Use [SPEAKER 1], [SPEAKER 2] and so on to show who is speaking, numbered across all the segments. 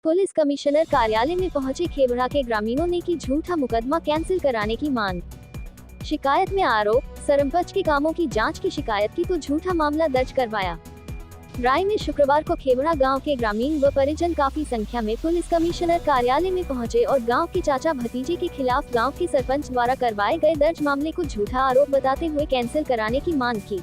[SPEAKER 1] Police commissioner कार्यालय में पहुंचे खेबड़ा के ग्रामीणों ने की झूठा मुकदमा कैंसिल कराने की मांग। शिकायत में आरोप, सरपंच के कामों की जांच की शिकायत की तो झूठा मामला दर्ज करवाया। राय में शुक्रवार को खेबड़ा गांव के ग्रामीण व परिजन काफी संख्या में पुलिस कमिश्नर कार्यालय में पहुंचे और गांव के चाचा भतीजे के खिलाफ गांव के सरपंच द्वारा करवाए गए दर्ज मामले को झूठा आरोप बताते हुए कैंसिल कराने की मांग की,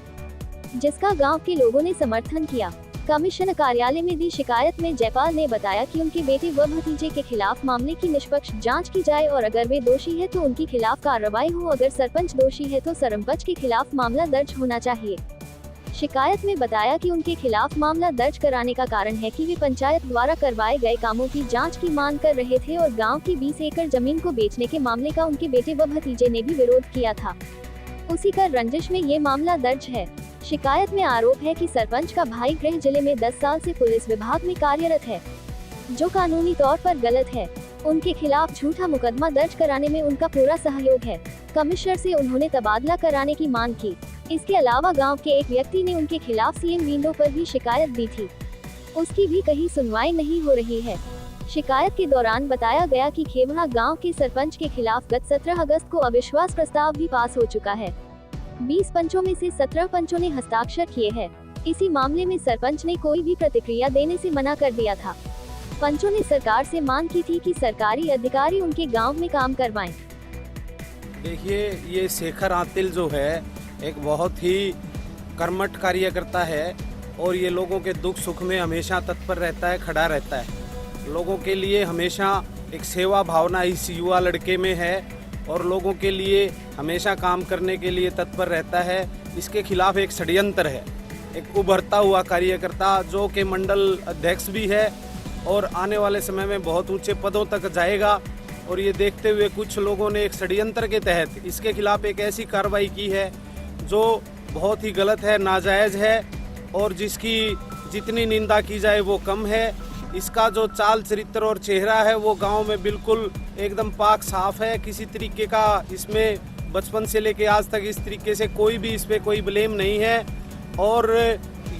[SPEAKER 1] जिसका गांव के लोगों ने समर्थन किया। कमिश्नर कार्यालय में दी शिकायत में जयपाल ने बताया कि उनके बेटे व भतीजे के खिलाफ मामले की निष्पक्ष जांच की जाए और अगर वे दोषी है तो उनके खिलाफ कार्रवाई हो, अगर सरपंच दोषी है तो सरपंच के खिलाफ मामला दर्ज होना चाहिए। शिकायत में बताया कि उनके खिलाफ मामला दर्ज कराने का कारण है कि वे पंचायत द्वारा करवाए गए कामों की जांच की मांग कर रहे थे और गांव की 20 एकड़ जमीन को बेचने के मामले का उनके बेटे व भतीजे ने भी विरोध किया था। उसी का रंजिश में ये मामला दर्ज है। शिकायत में आरोप है कि सरपंच का भाई गृह जिले में 10 साल से पुलिस विभाग में कार्यरत है, जो कानूनी तौर पर गलत है। उनके खिलाफ झूठा मुकदमा दर्ज कराने में उनका पूरा सहयोग है। कमिश्नर से उन्होंने तबादला कराने की मांग की। इसके अलावा गांव के एक व्यक्ति ने उनके खिलाफ सीएम विंडो पर भी शिकायत दी थी, उसकी भी कहीं सुनवाई नहीं हो रही है। शिकायत के दौरान बताया गया कि खेबड़ा गांव के सरपंच के खिलाफ गत 17 अगस्त को अविश्वास प्रस्ताव भी पास हो चुका है। 20 पंचों में से 17 पंचों ने हस्ताक्षर किए हैं। इसी मामले में सरपंच ने कोई भी प्रतिक्रिया देने से मना कर दिया था। पंचों ने सरकार से मांग की थी कि सरकारी अधिकारी उनके गांव में काम करवाएं।
[SPEAKER 2] देखिए, ये शेखर आतिल जो है एक बहुत ही कर्मठ कार्यकर्ता है और ये लोगों के दुख सुख में हमेशा तत्पर रहता है, खड़ा रहता है। लोगों के लिए हमेशा एक सेवा भावना इस युवा लड़के में है और लोगों के लिए हमेशा काम करने के लिए तत्पर रहता है। इसके खिलाफ एक षड्यंत्र है, एक उभरता हुआ कार्यकर्ता जो कि मंडल अध्यक्ष भी है और आने वाले समय में बहुत ऊंचे पदों तक जाएगा। और ये देखते हुए कुछ लोगों ने एक षड्यंत्र के तहत इसके खिलाफ एक ऐसी कार्रवाई की है जो बहुत ही गलत है, नाजायज है और जिसकी जितनी निंदा की जाए वो कम है। इसका जो चाल चरित्र और चेहरा है वो गांव में बिल्कुल एकदम पाक साफ है। किसी तरीके का इसमें बचपन से लेके आज तक इस तरीके से कोई भी इस पे कोई ब्लेम नहीं है। और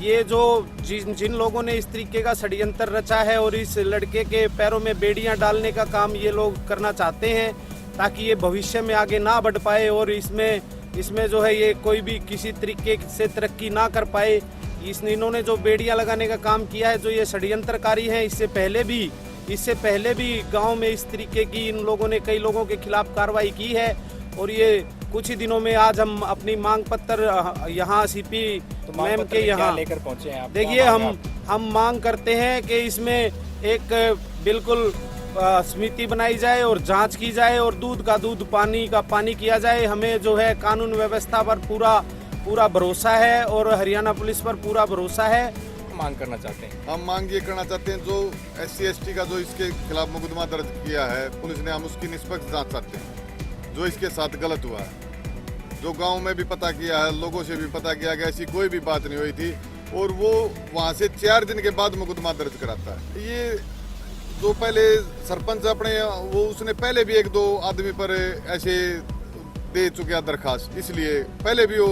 [SPEAKER 2] ये जो जिन लोगों ने इस तरीके का षड्यंत्र रचा है और इस लड़के के पैरों में बेड़ियां डालने का काम ये लोग करना चाहते हैं ताकि ये भविष्य में आगे ना बढ़ पाए और इसमें जो है ये कोई भी किसी तरीके से तरक्की ना कर पाए। इन्होंने जो बेड़ियां लगाने का काम किया है, जो ये षड्यंत्रकारी हैं, इससे पहले भी गांव में इस तरीके की इन लोगों ने कई लोगों के खिलाफ कार्रवाई की है। और ये कुछ ही दिनों में आज हम अपनी मांग पत्र यहाँ सीपी मैम के यहाँ
[SPEAKER 3] लेकर पहुंचे हैं।
[SPEAKER 2] देखिए, हम मांग करते हैं कि इसमें एक बिल्कुल समिति बनाई जाए और जांच की जाए और दूध का दूध, पानी का पानी किया जाए। हमें जो है कानून व्यवस्था पर पूरा भरोसा है और हरियाणा पुलिस पर पूरा भरोसा है।
[SPEAKER 3] मांग करना चाहते हैं,
[SPEAKER 4] हम मांग ये करना चाहते हैं जो SC/ST का जो इसके खिलाफ मुकदमा दर्ज किया है पुलिस ने, हम उसकी निष्पक्ष जांच चाहते हैं। जो इसके साथ गलत हुआ है, जो गांव में भी पता किया है, लोगों से भी पता किया गया, ऐसी कोई भी बात नहीं हुई थी और वो वहाँ से 4 दिन के बाद मुकदमा दर्ज कराता है। ये जो पहले सरपंच अपने वो उसने पहले भी 1-2 आदमी पर ऐसे दे चुका दरखास्त, इसलिए पहले भी वो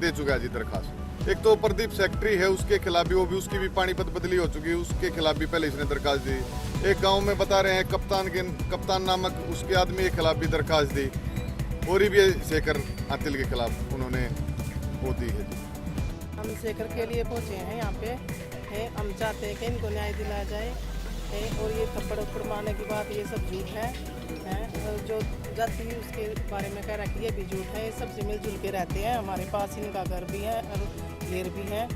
[SPEAKER 4] दे चुका है जी दरखास्त। एक तो प्रदीप सेक्रेटरी है, उसके खिलाफ भी उसकी भी पानीपत बदली हो चुकी है, उसके खिलाफ भी पहले इसने दरखास्त दी। एक गांव में बता रहे हैं कप्तान नामक उसके आदमी के खिलाफ भी दरखास्त दी और भी शेखर आतिल के खिलाफ उन्होंने वो दी है।
[SPEAKER 5] हम शेखर के लिए पहुंचे हैं यहाँ पे है। हम चाहते हैं कि इनको न्याय दिलाया जाए और ये थप्पड़ मारने की बात ये सब झूठ है। जो जाति उसके बारे में कह रहा है कि ये भी झूठ है। ये सबसे मिलजुल के रहते हैं, हमारे पास इनका घर भी है और घेर भी है।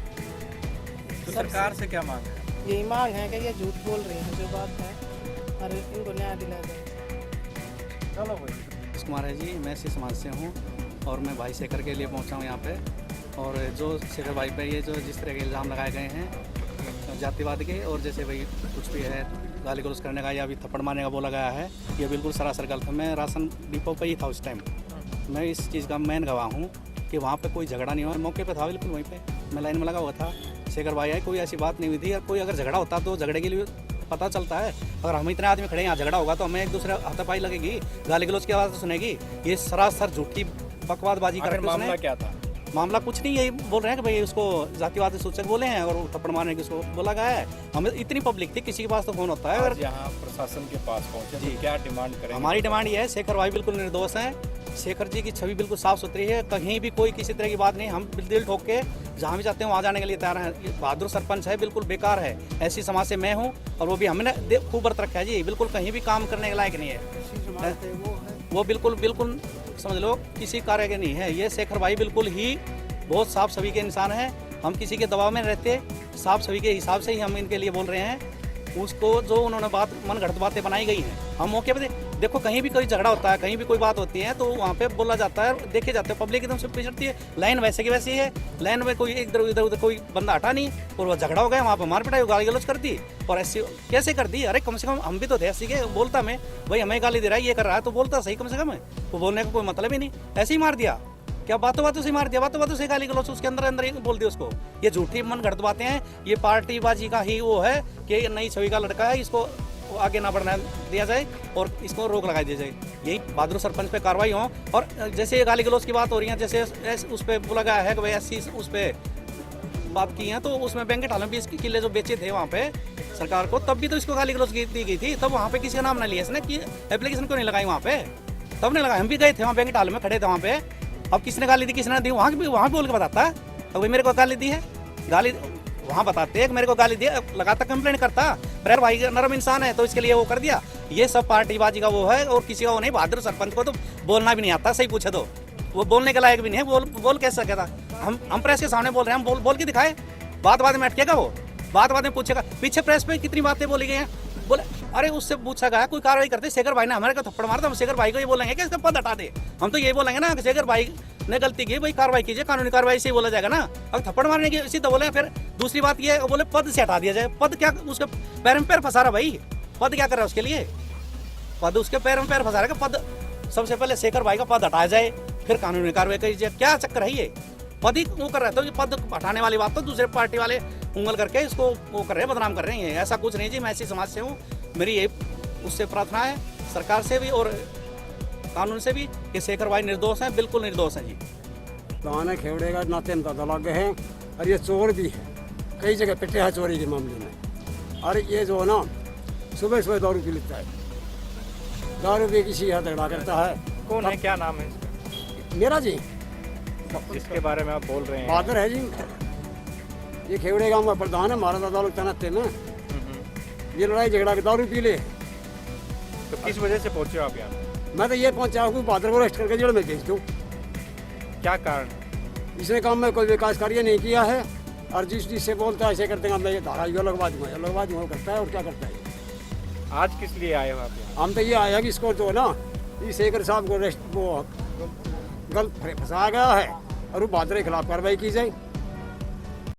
[SPEAKER 3] तो सरकार से क्या मांग है?
[SPEAKER 5] यही मांग है कि ये झूठ बोल रहे हैं जो बात है और इनको न्याय दिलाया जाए।
[SPEAKER 3] चलो भाई।
[SPEAKER 6] कुमार है जी, मैं इसी समाज से हूँ और मैं भाई शेखर के लिए पहुँचा हूँ यहाँ पे। और जो शेखर भाई पे ये जो जिस तरह के इल्ज़ाम लगाए गए हैं जातिवाद के और जैसे भाई कुछ भी है गाली गलौज करने का या अभी थप्पड़ मारने का बोला गया है, ये बिल्कुल सरासर गलत है। मैं राशन डिपो पे ही था उस टाइम, मैं इस चीज़ का मेन गवाह हूँ कि वहाँ पे कोई झगड़ा नहीं हुआ। मौके पे था बिल्कुल, वहीं पे मैं लाइन में लगा हुआ था। शेखर भाई है, कोई ऐसी बात नहीं हुई थी। और कोई अगर झगड़ा होता तो झगड़े के लिए पता चलता है। अगर हम इतने आदमी खड़े यहाँ झगड़ा होगा तो हमें एक दूसरे हाथापाई लगेगी, गाली गलौज की आवाज़ तो सुनेगी। ये सरासर झूठी बकवादबाजी कर।
[SPEAKER 3] मामला क्या था?
[SPEAKER 6] मामला कुछ नहीं, यही बोल रहे हैं कि भाई उसको जातिवादी सूचक बोले हैं और थप्पड़ मारने की उसको बोला गया है। हमें इतनी पब्लिक थी, किसी के पास तो फोन होता है।
[SPEAKER 3] आज यहाँ प्रशासन के पास पहुंचे
[SPEAKER 6] जी।
[SPEAKER 3] तो क्या डिमांड करेंगे?
[SPEAKER 6] हमारी डिमांड ये है, शेखर भाई बिल्कुल निर्दोष हैं। शेखर जी की छवि बिल्कुल साफ सुथरी है, कहीं भी कोई किसी तरह की बात नहीं। हम दिल ठोक के जहाँ भी जाते हैं वहाँ जाने के लिए तैयार हैं। ये बहादुर सरपंच है, बिल्कुल बेकार है। ऐसी समाज से मैं हूँ और वो भी हमने खूब व्रत रखा है जी, बिल्कुल कहीं भी काम करने के लायक नहीं है। वो बिल्कुल समझ लो किसी कार्य के नहीं है। ये शेखर भाई बिल्कुल ही बहुत साफ सभी के इंसान हैं। हम किसी के दबाव में रहते, साफ सभी के हिसाब से ही हम इनके लिए बोल रहे हैं। उसको जो उन्होंने बात मन घड़त बातें बनाई गई हैं, हम मौके पे देखो कहीं भी कोई झगड़ा होता है, कहीं भी कोई बात होती है तो वहाँ पे बोला जाता है, देखे जाते हैं, पब्लिक एकदम से पिछड़ती है। लाइन वैसे की वैसी है, लाइन में कोई इधर उधर कोई बंदा हटा नहीं और वो झगड़ा हो गया, वहाँ पे मार पिटाई गाली गलौज कर दी। और ऐसी कैसे कर दी? अरे कम से कम हम भी तो थे ऐसी के, बोलता मैं भाई हमें गाली दे रहा है, ये कर रहा है तो बोलता सही कम से कम है। वो बोलने का कोई मतलब ही नहीं, ऐसे ही मार दिया। क्या बातों बातों से मार दिया, बातों बातों से गाली गलौज उसके अंदर ही बोल दिया उसको। ये झूठी मन घड़त बातें हैं, ये पार्टीबाजी का ही वो है कि ये नई छवि का लड़का है, इसको आगे ना बढ़ना दिया जाए और इसको रोक लगा दी जाए। यही बहादुर सरपंच पे कार्रवाई हो। और जैसे ये गाली गलौज की बात हो रही है, जैसे उस पर बोला गया है कि भाई ऐसी उस पर बात की है, तो उसमें बैंकेट हॉल में 20 किले जो बेचे थे वहाँ पे सरकार को, तब भी तो इसको गाली गलौज दी गई थी। तब वहाँ पे किसी का नाम ना लिया इसने, कि एप्लीकेशन क्यों नहीं लगाई वहाँ पे? तब नहीं लगाई, हम भी गए थे वहाँ बैंकेट हॉल में खड़े थे वहाँ पे। अब किसने गाली दी किसने दी वहाँ बोल के बताता है। अब भाई मेरे को गाली दी है, गाली वहाँ बताते हैं कि मेरे को गाली दी, लगाता कंप्लेंट करता। पर भाई नरम इंसान है तो इसके लिए वो कर दिया। ये सब पार्टीबाजी का वो है और किसी का वो नहीं। बहादुर सरपंच को तो बोलना भी नहीं आता, सही पूछे तो वो बोलने के लायक भी नहीं है। बोल कैसे सकेगा? हम प्रेस के सामने बोल रहे हैं, हम बोल के दिखाए। बात में अटकेगा वो, बात में पूछेगा। पीछे प्रेस पे कितनी बातें बोली गई हैं, बोले अरे उससे पूछा गया कोई कार्रवाई करते, शेखर भाई ने हमारे को थप्पड़ मारा, तो हम शेखर भाई को ये बोलेंगे कि इसका पद हटा दे। हम तो ये बोलेंगे ना कि शेखर भाई ने गलती की, भाई कार्रवाई कीजिए, कानूनी कार्रवाई से ही बोला जाएगा ना। अब थप्पड़ मारने की सीधा बोले। फिर दूसरी बात ये बोले पद से हटा दिया जाए। पद क्या, उसके पैर में पैर फंसा रहा भाई, पद क्या कर रहा है उसके लिए? पद उसके पैर में पैर फंसा रहा है। पद सबसे पहले शेखर भाई का पद हटाया जाए, फिर कानूनी कार्रवाई कीजिए। क्या चक्कर है ये? पद ही वो कर रहा है, तो ये पद हटाने वाली बात तो दूसरे पार्टी वाले उंगल करके इसको वो कर रहे हैं, बदनाम कर रहे हैं। ऐसा कुछ नहीं जी, मैं ऐसी समाज से हूँ। मेरी ये उससे प्रार्थना है सरकार से भी और कानून से भी कि शेखर भाई निर्दोष हैं, बिल्कुल निर्दोष हैं जी।
[SPEAKER 7] दाना खेवड़े का नाते अंदाजा लगे हैं और ये चोर भी है, कई जगह पिटे हैं चोरी के मामले में। और ये जो है ना सुबह सुबह दारू पी लेता है, दारू पी किसी यहाँ झगड़ा करता है।
[SPEAKER 3] कौन है, क्या नाम है इसका?
[SPEAKER 7] मेरा जी
[SPEAKER 3] जिसके बारे में आप बोल रहे हैं?
[SPEAKER 7] बहादुर है जी, ये खेवड़े गाँव का प्रधान है, हमारा दादा लोग तनाते में। ये लड़ाई झगड़ा के दारू पी ले।
[SPEAKER 3] तो किस वजह से पहुंचे आप यहाँ?
[SPEAKER 7] मैं तो ये पहुंचा हूँ बहादुर को अरेस्ट करके जेल में भेज दूँ।
[SPEAKER 3] क्या कारण?
[SPEAKER 7] इसने काम में कोई विकास कार्य नहीं किया है और जिससे बोलता है ऐसे करते हैं, मैं ये धारा यो लगवा दूंगा करता है। और क्या करता है?
[SPEAKER 3] आज किस लिए आए हो आप यहाँ?
[SPEAKER 7] हम तो ये आया कि इसको जो ना इस शेखर साहब को अरेस्ट वो गलत फंसाया गया है और वो बहादुर के खिलाफ कार्रवाई की जाए।